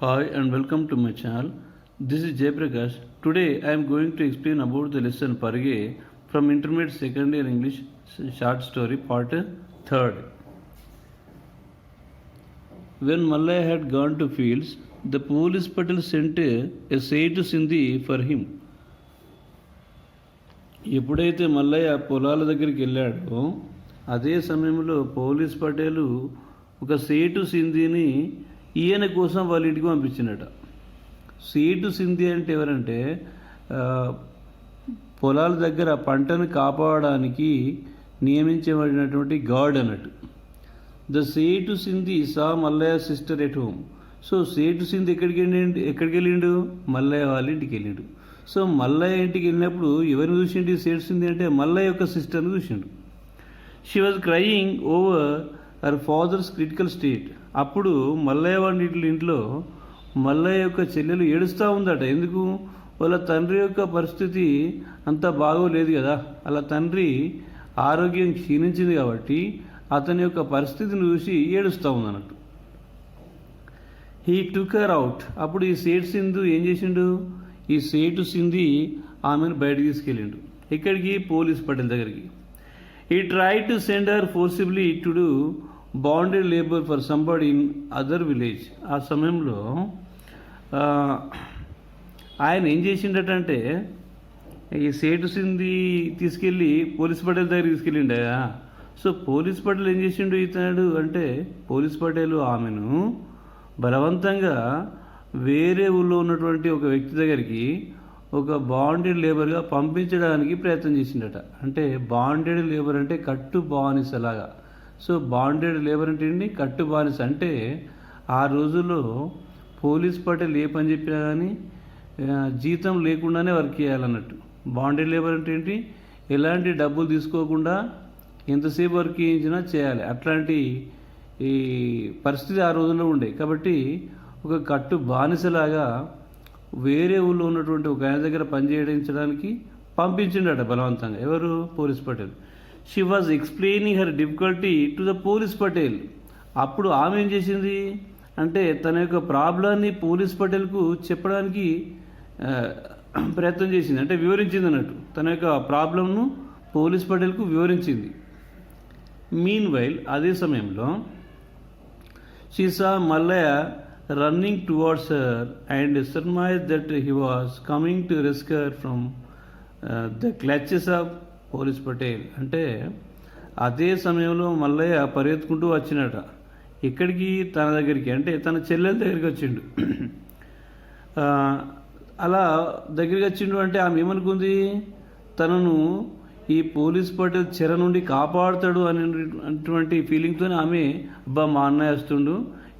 Hi and welcome to my channel. This is Jayprakash. Today I am going to explain about the lesson Parge from Intermediate Second Year English Short Story Part 3rd. When Mallaya had gone to fields, the police patrol sent a Sage to Sindhi for him. ఎప్పుడైతే మల్లయ్య పొలాల దగ్గరికి వెళ్ళాడో అదే సమయంలో police Patel ఒక సేటు సింధిని ఈయన కోసం వాళ్ళ ఇంటికి పంపించినట. సేటు సింధి అంటే ఎవరంటే పొలాల దగ్గర పంటను కాపాడడానికి నియమించబడినటువంటి గార్డ్ అన్నట్టు. The Seth Sindhi saw Mallaiah sister at home. So Seth Sindhi ఎక్కడికి వెళ్ళిండు? మల్లయ్య వాళ్ళ ఇంటికి వెళ్ళిండు. సో మల్లయ్య ఇంటికి వెళ్ళినప్పుడు ఎవరిని చూసిండు? సేటు సింధి అంటే మల్లయ్య యొక్క సిస్టర్ని చూసిండు. She was crying over her father's critical state. అప్పుడు మల్లయ్య వాడి ఇంట్లో మల్లయ్య యొక్క చెల్లెలు ఏడుస్తూ ఉందట. ఎందుకు? వాళ్ళ తండ్రి యొక్క పరిస్థితి అంత బాగోలేదు కదా, అలా తండ్రి ఆరోగ్యం క్షీణించింది కాబట్టి అతని యొక్క పరిస్థితిని చూసి ఏడుస్తూ ఉందన్నట్టు. He took her out. అప్పుడు ఈ సేటు సింధు ఏం చేసిండు? ఈ సేటు సింధి ఆమెను బయటకు తీసుకెళ్ళిండు. ఇక్కడికి పోలీస్ పటేల్ దగ్గరికి. He try to send her forcibly to do bonded labour for somebody in other village. ఆ సమయంలో ఆయన ఏం చేసిండటంటే ఈ సేటు సింధి తీసుకెళ్ళి పోలీస్ పటేల్ దగ్గర తీసుకెళ్ళిండ. సో పోలీస్ పటేల్ ఏం చేసిండు ఇతడు అంటే, పోలీస్ పటేలు ఆమెను బలవంతంగా వేరే ఊళ్ళో ఉన్నటువంటి ఒక వ్యక్తి దగ్గరికి ఒక బాండెడ్ లేబర్గా పంపించడానికి ప్రయత్నం చేసిండట. అంటే బాండెడ్ లేబర్ అంటే కట్టు బానిసలాగా. సో బాండెడ్ లేబర్ అంటే ఏంటి? కట్టు బానిస. అంటే ఆ రోజుల్లో పోలీస్ పటేల్ ఏ పని చెప్పినా కానీ జీతం లేకుండానే వర్క్ చేయాలన్నట్టు. బాండెడ్ లేబర్ అంటే ఏంటి? ఎలాంటి డబ్బులు తీసుకోకుండా ఎంతసేపు వర్క్ చేయించినా చేయాలి. అట్లాంటి ఈ పరిస్థితి ఆ రోజుల్లో ఉండే కాబట్టి ఒక కట్టు బానిసలాగా వేరే ఊళ్ళో ఉన్నటువంటి ఒక ఆయన దగ్గర పనిచేయించడానికి పంపించిండట బలవంతంగా. ఎవరు? Police Patel. She was explaining her difficulty to the police Patel. అప్పుడు ఆమె ఏం చేసింది అంటే తన యొక్క ప్రాబ్లాన్ని పోలీస్ పటేల్కు చెప్పడానికి ప్రయత్నం చేసింది. అంటే వివరించింది అన్నట్టు. తన యొక్క ప్రాబ్లంను పోలీస్ పటేల్కు వివరించింది. మీన్ వైల్ అదే సమయంలో she saw Mallayya running towards her and surmised that he was coming to rescue her from the clutches of police Patel. అంటే అదే సమయంలో మల్లయ్య పరిగెత్తుకుంటూ వచ్చినట. ఇక్కడికి తన దగ్గరికి అంటే తన చెల్లెల దగ్గరికి వచ్చిండు. అలా దగ్గరికి వచ్చిండు అంటే ఆమె ఏమనుకుంది? తనను ఈ పోలీస్ పటేల్ చెర నుండి కాపాడుతాడు అనేటువంటి ఫీలింగ్తో ఆమె అబ్బా మా అన్నయ్య వస్తుండు,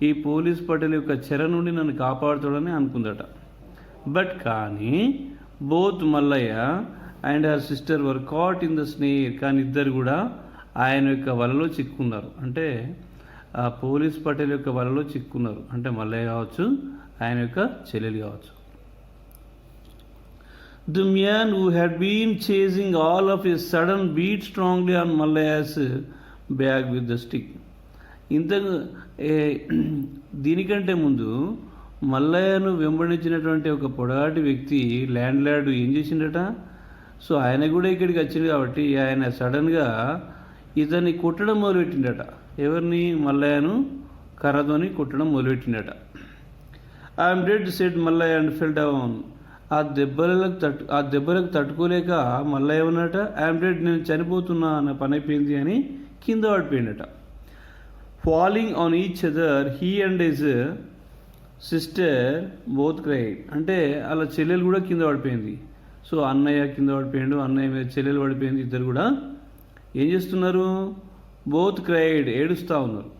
ఈ పోలీస్ పటేల్ యొక్క చెర నుండి నన్ను కాపాడుతాడని అనుకుందట. బట్ కానీ both Mallayya and her sister were caught in the snare. కానీ ఇద్దరు కూడా ఆయన యొక్క వలలో చిక్కున్నారు. అంటే ఆ పోలీస్ పటేల్ యొక్క వలలో చిక్కున్నారు. అంటే మల్లయ్య కావచ్చు, ఆయన యొక్క చెల్లెలు కావచ్చు. The man who had been chasing all of a sudden beat strongly on Mallaya's back with the stick. దీనికంటే ముందు మల్లయ్యను వెంబడించినటువంటి ఒక పొడగాటి వ్యక్తి ల్యాండ్ లార్డ్ ఏం చేసిండట? సో ఆయన కూడా ఇక్కడికి వచ్చింది కాబట్టి ఆయన సడన్గా ఇతన్ని కొట్టడం మొదలుపెట్టిండట. ఎవరిని? మల్లయ్యను కర్రతోని కొట్టడం మొదలుపెట్టిండట. I'm dead said Mallaiah and fell down. ఆ దెబ్బలకు తట్టుకోలేక మల్లయ్య ఉన్నట ఐఎమ్ డెడ్, నేను చనిపోతున్నా అన్న పని అయిపోయింది అని కింద పడిపోయిందట. Falling on each other he and his sister both cried. అంటే అలా చెల్లెలు కూడా కింద పడిపోయింది. సో అన్నయ్య కింద పడిపోయాడు, అన్నయ్య మీద చెల్లెలు పడిపోయింది. ఇద్దరు కూడా ఏం చేస్తున్నారు? బోత్ క్రైడ్, ఏడుస్తూ ఉన్నారు.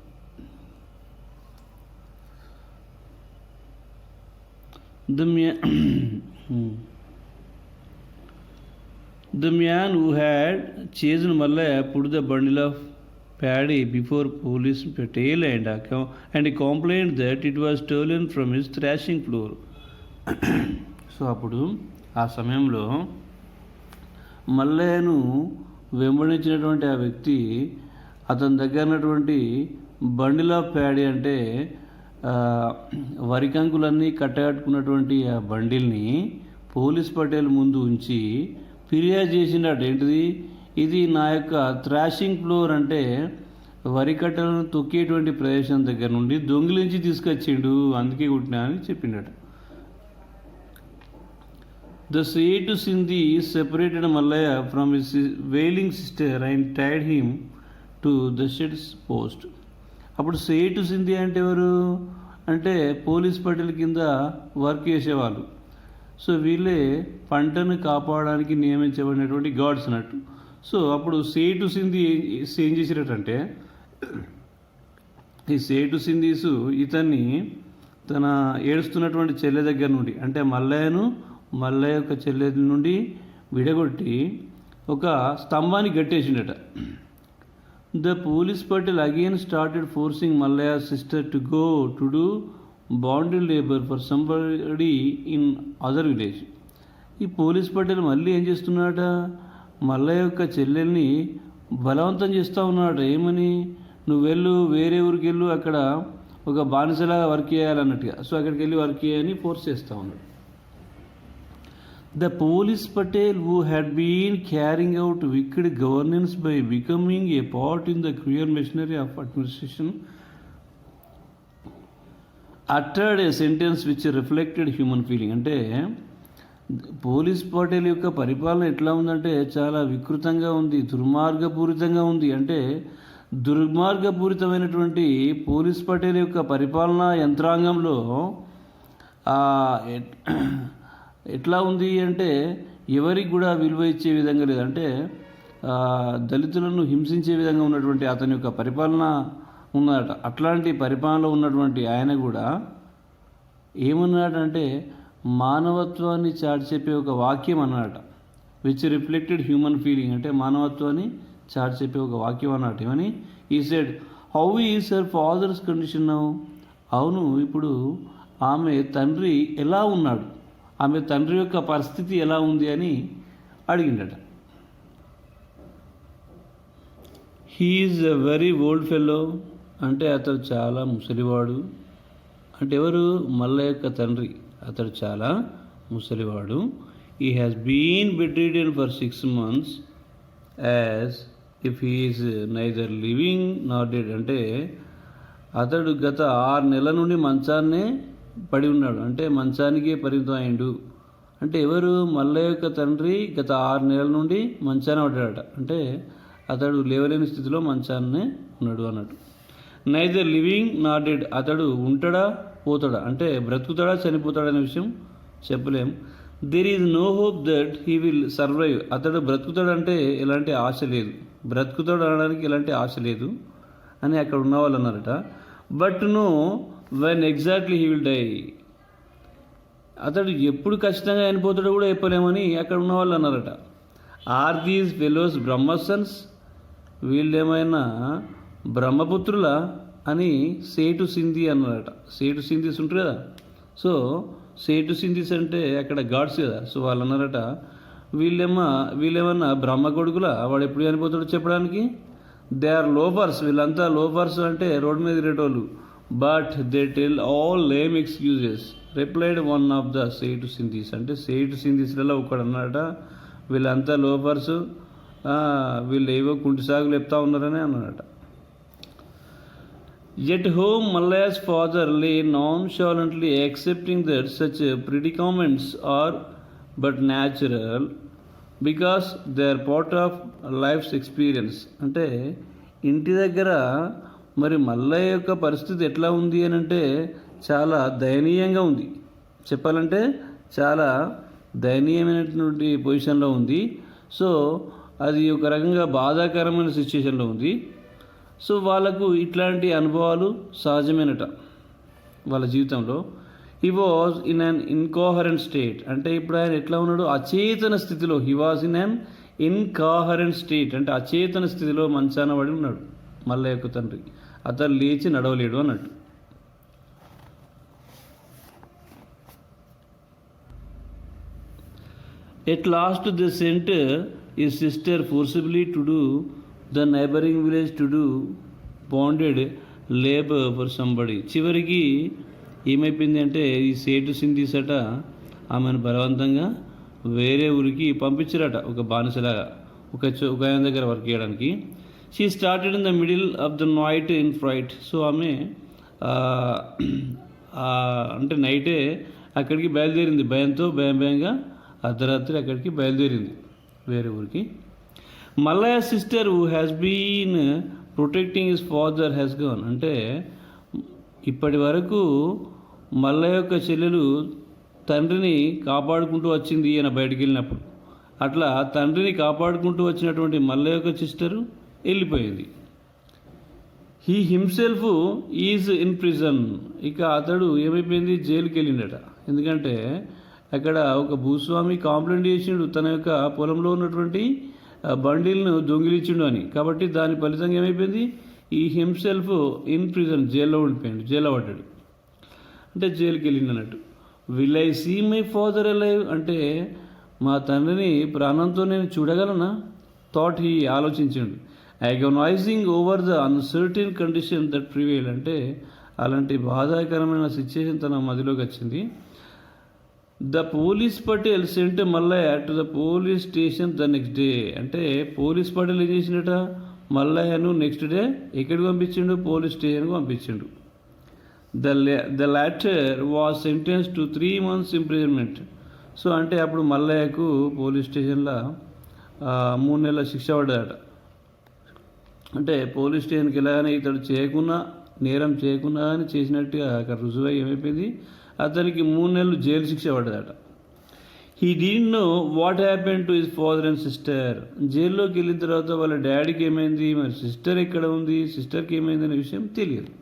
The man who had chased Mallaya put the bundle of paddy before police patrol and complained that it was stolen from his thrashing floor. So అప్పుడు ఆ సమయంలో మల్లయ్యను వెంబడించినటువంటి ఆ వ్యక్తి అతని దగ్గర ఉన్నటువంటి బండిల్ ఆఫ్ ప్యాడీ అంటే వరి కంకులన్నీ కట్టగట్టుకున్నటువంటి ఆ బండిల్ని పోలీస్ పటేల్ ముందు ఉంచి ఫిర్యాదు చేసినట్టు ఏంటిది, ఇది నా యొక్క థ్రాషింగ్ ఫ్లోర్ అంటే వరి కట్టలను తొక్కేటువంటి ప్రదేశం దగ్గర నుండి దొంగిలించి తీసుకొచ్చిండు, అందుకే కుట్టినా అని చెప్పిండట. The Setu Sindhi separated Mallaya from his wailing sister and tied him to the shed's post. అప్పుడు సేటు సింధి అంటే ఎవరు అంటే పోలీస్ పటేల్ కింద వర్క్ చేసేవాళ్ళు. సో వీళ్ళే పంటను కాపాడడానికి నియమించబడినటువంటి గాడ్స్ అన్నట్టు. సో అప్పుడు సేటు సింధి ఏం చేసినట్టంటే, ఈ సేటు సింధీసు ఇతన్ని తన ఏడుస్తున్నటువంటి చెల్లె దగ్గర నుండి అంటే మల్లయ్య యొక్క చెల్లె నుండి విడగొట్టి ఒక స్తంభాన్ని గట్టేసిండట. The police Patel again started forcing Mallaiah sister to go to do bonded labour for somebody in other village. ఈ పోలీస్ పటేల్ మళ్ళీ ఏం చేస్తున్నాడట, మల్లయ్య యొక్క చెల్లెల్ని బలవంతం చేస్తూ ఉన్నాడట. ఏమని, నువ్వు వెళ్ళు, వేరే ఊరికి వెళ్ళు, అక్కడ ఒక బానిసలాగా వర్క్ చేయాలన్నట్టుగా. సో అక్కడికి వెళ్ళి వర్క్ చేయని ఫోర్స్ చేస్తూ ఉన్నాడు. The police patel who had been carrying out wicked governance by becoming a part in the cruel machinery of administration uttered a sentence which reflected human feeling. అంటే police Patel యొక్క పరిపాలన ఎట్లా ఉందంటే చాలా వికృతంగా ఉంది, దుర్మార్గపూరితంగా ఉంది. అంటే దుర్మార్గపూరితమైనటువంటి పోలీస్ పటేల్ యొక్క పరిపాలనా యంత్రాంగంలో ఎట్లా ఉంది అంటే ఎవరికి కూడా విలువ ఇచ్చే విధంగా లేదంటే దళితులను హింసించే విధంగా ఉన్నటువంటి అతని యొక్క పరిపాలన ఉన్నదట. అట్లాంటి పరిపాలనలో ఉన్నటువంటి ఆయన కూడా ఏమన్నాడంటే మానవత్వాన్ని చాటి చెప్పే ఒక వాక్యం అన్నాడట. విచ్ రిఫ్లెక్టెడ్ హ్యూమన్ ఫీలింగ్ అంటే మానవత్వాన్ని చాటి చెప్పే ఒక వాక్యం అన్నట్టు. ఏమని, ఈ said how is her father's condition now. అవును, ఇప్పుడు ఆమె తండ్రి ఎలా ఉన్నాడు, ఆమె తండ్రి యొక్క పరిస్థితి ఎలా ఉంది అని అడిగిండట. He's a very old fellow అంటే అతడు చాలా ముసలివాడు. అంటే ఎవరు, మల్లయ్య యొక్క తండ్రి, అతడు చాలా ముసలివాడు. He has been bedridden for 6 months as if he's neither living not dead. అంటే అతడు గత 6 నెలల నుండి మంచాన్నే పడి ఉన్నాడు, అంటే మంచానికే పరిమితం అయిండు. అంటే ఎవరు, మల్లయ్య యొక్క తండ్రి గత 6 నెలల నుండి మంచాన పడ్డాడట. అంటే అతడు లేవలేని స్థితిలో మంచాన్నే ఉన్నాడు అన్నట్టు. నైదర్ లివింగ్ నాట్ డెడ్, అతడు ఉంటాడా పోతాడా అంటే బ్రతుకుతాడా చనిపోతాడనే విషయం చెప్పలేం. There is no hope that he will survive. అతడు బ్రతుకుతాడంటే ఎలాంటి ఆశ లేదు, బ్రతుకుతాడు అనడానికి ఎలాంటి ఆశ లేదు అని అక్కడ ఉన్న వాళ్ళు అన్నారట. But no when exactly he will die. అతడు ఎప్పుడు ఖచ్చితంగా చనిపోతాడో కూడా చెప్పలేమని అక్కడ ఉన్న వాళ్ళు అన్నారట. ఆర్ దీస్ ఫెలోస్ బ్రహ్మసన్స్, వీళ్ళేమైనా బ్రహ్మపుత్రుల అని సేటు సింధి అన్నారట. సేటు సింధీస్ ఉంటారు కదా, సో సేటు సింధీస్ అంటే అక్కడ గాడ్స్ కదా. సో వాళ్ళు అన్నారట, వీళ్ళేమన్నా బ్రహ్మ కొడుకులా, వాడు ఎప్పుడు చనిపోతాడో చెప్పడానికి. దే ఆర్ లోఫర్స్, వీళ్ళంతా లోఫర్స్ అంటే రోడ్డు మీద తిరిగేటోళ్ళు. But they tell all lame excuses replied one of the Seth Sindhis. అంటే సేటు సింధీస్లలో ఒకడు అన్నాడట, వీళ్ళంతా లోఫర్స్, వీళ్ళు ఏవో కుంటి సాగులు చెప్తా ఉన్నారని అన్నాడట. Yet home Mallaya's father lay nonchalantly accepting that such predicaments are but natural because they are part of life's experience. అంటే ఇంటి దగ్గర మరి మల్లయ్య యొక్క పరిస్థితి ఎట్లా ఉంది అని అంటే చాలా దయనీయంగా ఉంది. చెప్పాలంటే చాలా దయనీయమైనటువంటి పొజిషన్లో ఉంది. సో అది ఒక రకంగా బాధాకరమైన సిచ్యుయేషన్లో ఉంది. సో వాళ్ళకు ఇట్లాంటి అనుభవాలు సహజమేనట వాళ్ళ జీవితంలో. He was in an incoherent state. అంటే ఇప్పుడు ఆయన ఎట్లా ఉన్నాడు, అచేతన స్థితిలో. He was in an incoherent state అంటే అచేతన స్థితిలో మంచాన పడి ఉన్నాడు మల్లయ్య యొక్క తండ్రి. అతను లేచి నడవలేడు అన్నట్టు. At last they sent his sister forcibly to do the neighboring village to do bonded labour for somebody. చివరికి ఏమైపోయింది అంటే ఈ సేటు సింధీసట ఆమెను బలవంతంగా వేరే ఊరికి పంపించారట, ఒక బానిసలాగా ఒక ఆయన దగ్గర వర్క్ చేయడానికి. She started in the middle of the night in fright. So ఆమె అంటే నైటే అక్కడికి బయలుదేరింది, భయంగా అర్ధరాత్రి అక్కడికి బయలుదేరింది వేరే ఊరికి. Mallayya sister who has been protecting his father has gone. అంటే ఇప్పటి వరకు మల్లయ్య యొక్క చెల్లెలు తండ్రిని కాపాడుకుంటూ వచ్చింది ఈయన బయటికి వెళ్ళినప్పుడు. అట్లా తండ్రిని కాపాడుకుంటూ వచ్చినటువంటి మల్లయ్య యొక్క సిస్టరు వెళ్ళిపోయింది. He himself is in prison. ఇక అతడు ఏమైపోయింది, జైలుకి వెళ్ళిండట. ఎందుకంటే అక్కడ ఒక భూస్వామి కంప్లైంట్ చేసిండు తన యొక్క పొలంలో ఉన్నటువంటి బండిల్ను దొంగిలించిండు అని. కాబట్టి దాని ఫలితంగా ఏమైపోయింది, ఈ హిమ్సెల్ఫ్ ఇన్ ప్రిజన్, జైల్లో ఉండిపోయాడు, జైల్లో పడ్డాడు, అంటే జైలుకి వెళ్ళిండు అన్నట్టు. Will I see my father alive, అంటే మా తండ్రిని ప్రాణంతో నేను చూడగలనా, థాట్ హీ, ఆలోచించిండు. Agonising over the uncertain condition that prevail, అంటే అలాంటి బాధాకరమైన సిచ్యుయేషన్ తన మదిలోకి వచ్చింది. The police Patel sent Mallaiah to the police station the next day. అంటే పోలీస్ పటేల్ ఏం చేసినట, మల్లయ్యను నెక్స్ట్ డే ఎక్కడికి పంపించిండు, పోలీస్ స్టేషన్కి పంపించిండు. The latter was sentence to 3 months imprisonment. So అంటే అప్పుడు మల్లయ్యకు పోలీస్ స్టేషన్లో 3 నెలల శిక్ష పడ్డదట. అంటే పోలీస్ స్టేషన్కి వెళ్ళగానే ఇతడు నేరం చేయకున్నా కానీ చేసినట్టుగా అక్కడ రుజువై ఏమైపోయింది, అతనికి 3 నెలలు జైలు శిక్ష పడ్డదట. He didn't know what happen to his father and sister. జైల్లోకి వెళ్ళిన తర్వాత వాళ్ళ డాడీకి ఏమైంది, మరి సిస్టర్ ఎక్కడ ఉంది, సిస్టర్కి ఏమైంది అనే విషయం తెలియదు.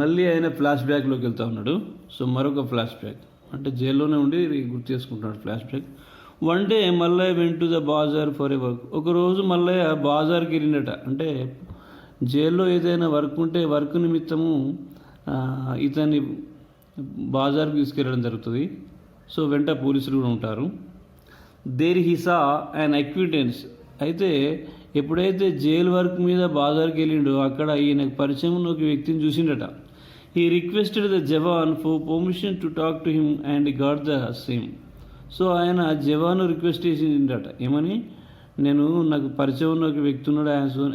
మళ్ళీ ఆయన ఫ్లాష్ బ్యాక్లోకి వెళ్తూ ఉన్నాడు. సో మరొక ఫ్లాష్ బ్యాక్, అంటే జైల్లోనే ఉండి గుర్తు చేసుకుంటున్నాడు flashback. One day Mallayya went to the bazaar for a work. ఒకరోజు మల్లయ్య బాజార్కి వెళ్ళిండట. అంటే జైల్లో ఏదైనా వర్క్ ఉంటే వర్క్ నిమిత్తము ఇతన్ని బాజార్కి తీసుకెళ్ళడం జరుగుతుంది. సో వెంట పోలీసులు కూడా ఉంటారు. There he saw an acquaintance. అయితే ఎప్పుడైతే జైలు వర్క్ మీద బాజార్కి వెళ్ళిండో అక్కడ ఈయనకు పరిచయం ఉన్న ఒక వ్యక్తిని చూసిండట. He requested the jawan for permission to talk to him and got the same. So ఆయన జవాను రిక్వెస్ట్ చేసిండట, ఏమని, నాకు పరిచయం ఉన్న ఒక వ్యక్తి ఉన్నాడు,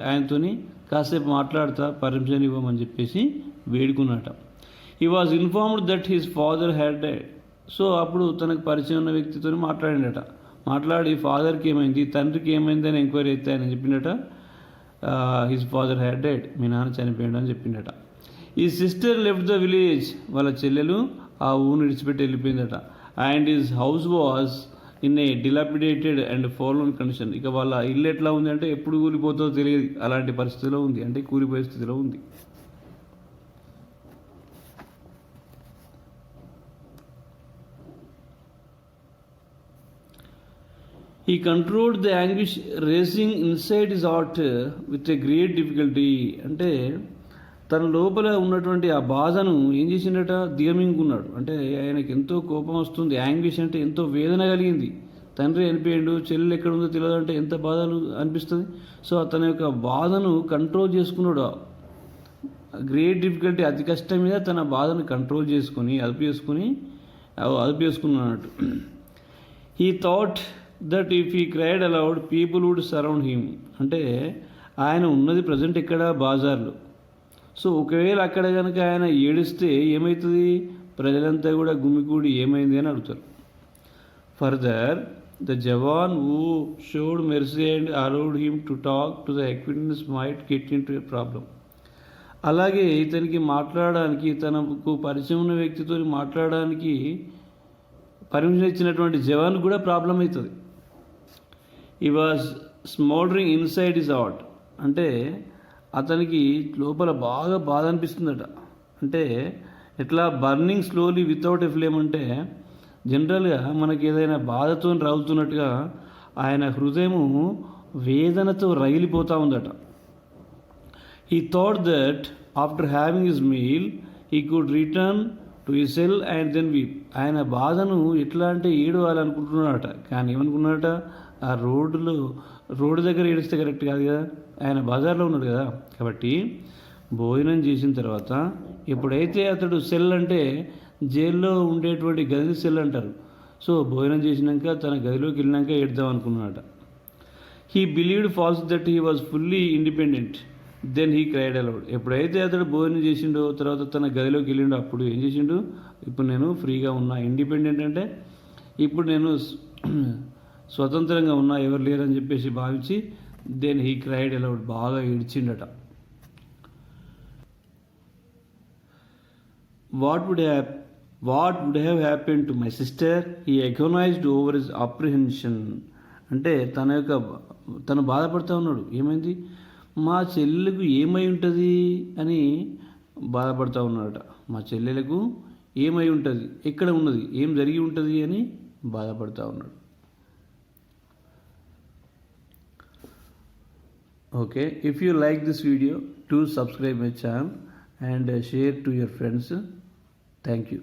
ఆయనతోని కాసేపు మాట్లాడతా, పర్మిషన్ ఇవ్వమని చెప్పేసి వేడుకున్నట. He was informed that his father had died. So అప్పుడు తనకు పరిచయం ఉన్న వ్యక్తితో మాట్లాడిండట. మాట్లాడి ఫాదర్కి ఏమైంది, తండ్రికి ఏమైంది అని ఎంక్వైరీ అయితే ఆయన చెప్పిండట, హిస్ ఫాదర్ హ్యాడ్ డైడ్, మీ నాన్న చనిపోయాడు అని చెప్పిండట. ఈ సిస్టర్ లెఫ్ట్ ద విలేజ్, వాళ్ళ చెల్లెలు ఆ ఊరిని విడిచిపెట్టి వెళ్ళిపోయిందట. And his house was in a dilapidated and fallen condition. ఇక వాళ్ళ ఇల్లు ఎట్లా ఉంది అంటే ఎప్పుడు కూలిపోతుందో తెలియదు, అలాంటి పరిస్థితిలో ఉంది, అంటే కూలిపోయే స్థితిలో ఉంది. He controlled the anguish racing inside his heart with a great difficulty. అంటే తన లోపల ఉన్నటువంటి ఆ బాధను ఏం చేసిండట, దిగమింగుకున్నాడు. అంటే ఆయనకి ఎంతో కోపం వస్తుంది, యాంగ్విష్ అంటే ఎంతో వేదన కలిగింది. తండ్రి చనిపోయాడు, చెల్లెలు ఎక్కడ ఉందో తెలియదు అంటే ఎంత బాధలు అనిపిస్తుంది. సో తన యొక్క బాధను కంట్రోల్ చేసుకున్నాడు. గ్రేట్ డిఫికల్టీ, అతి కష్టం మీద తన బాధను కంట్రోల్ చేసుకుని అదుపు చేసుకున్నట్టు. He thought that if he cried aloud people would surround him. అంటే ఆయన ఉన్నది ప్రజెంట్ ఇక్కడ బాజార్లో. సో ఒకవేళ అక్కడ కనుక ఆయన ఏడిస్తే ఏమవుతుంది, ప్రజలంతా కూడా గుమికూడి ఏమైంది అని అడుగుతారు. Further the jawan who showed mercy and allowed him to talk to the acquaintance might get in to a problem. అలాగే ఇతనికి మాట్లాడడానికి, తనకు పరిచయం ఉన్న వ్యక్తితో మాట్లాడడానికి పర్మిషన్ ఇచ్చినటువంటి జవాన్ కూడా ప్రాబ్లం అవుతుంది. ఈ వాజ్ స్మోల్డరింగ్ ఇన్సైడ్ హిస్ హార్ట్. అంటే అతనికి లోపల బాగా బాధ అనిపిస్తుందట. అంటే ఎట్లా, burning slowly without a flame. అంటే జనరల్గా మనకి ఏదైనా బాధతో రగులుతున్నట్టుగా ఆయన హృదయము వేదనతో రగిలిపోతూ ఉందట. He thought that after having his meal he could return to his cell and then weep. ఆయన బాధను ఎట్లా అంటే ఏడవాలనుకుంటున్నాడట. కానీ ఏమనుకున్నాడట, ఆ రోడ్డు దగ్గర ఏడిస్తే కరెక్ట్ కాదు కదా, ఆయన బజార్లో ఉన్నాడు కదా. కాబట్టి భోజనం చేసిన తర్వాత ఎప్పుడైతే అతడు సెల్ అంటే జైల్లో ఉండేటువంటి గది సెల్ అంటారు. సో భోజనం చేసినాక తన గదిలోకి వెళ్ళినాక ఏడ్దాం అనుకున్నాడట. He believed false that he was fully independent, then he cried aloud. ఎప్పుడైతే అతడు భోజనం చేసిండో తర్వాత తన గదిలోకి వెళ్ళిండో అప్పుడు ఏం చేసిండు, ఇప్పుడు నేను ఫ్రీగా ఉన్నా, ఇండిపెండెంట్ అంటే ఇప్పుడు నేను స్వతంత్రంగా ఉన్నా, ఎవరు లేరని చెప్పేసి భావించి దెన్ హీ క్రైడ్ అలౌడ్, బాగా ఏడ్చిండట. What would have happen to my sister, he agonised over his apprehension. అంటే తను బాధపడుతూ ఉన్నాడు, ఏమైంది మా చెల్లెలకు ఏమై ఉంటుంది అని బాధపడుతూ ఉన్నాడట. మా చెల్లెలకు ఏమై ఉంటుంది, ఎక్కడ ఉన్నది, ఏం జరిగి ఉంటుంది అని బాధపడుతూ ఉన్నాడు. Okay, if you like this video to subscribe my channel and share to your friends. Thank you.